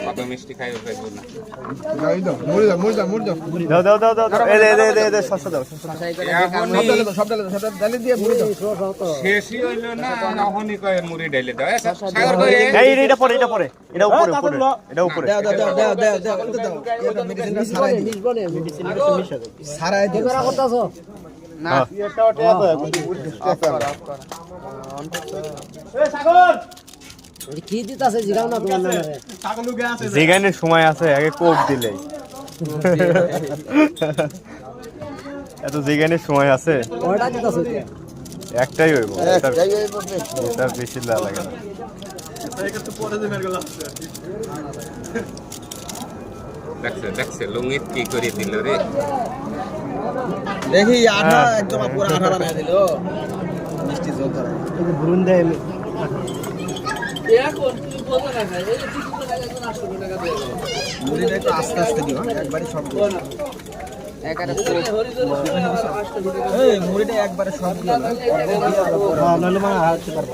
কত মিষ্টি খাই শেষই হইল না অহনি কয় মুড়ি ঢেলে দাও সাগর কই এটা পরে এটা উপরে এটা উপরে সারাই দিও না এটা ওটা এই সাগর কি দিতাছে জিগাও না তোমার নামে যেখানে সময় আছে আগে কোক দিলে এত যেখানে সময় আছে ওটা দিতাছে একটাই হইব এটা বেশি লাগে না দেখছে লুঙ্গিত কি করে দিল রে দেখি আঠা একদম পুরো আঠা বানায় দিল মিষ্টি জল ধরে ভুরুন দেয় মুড়িটা একটু আস্তে আস্তে দিও একবারে সব দিও এই মুড়িটা একবারে সব দিও না নাহলে মানে হারতে পারবো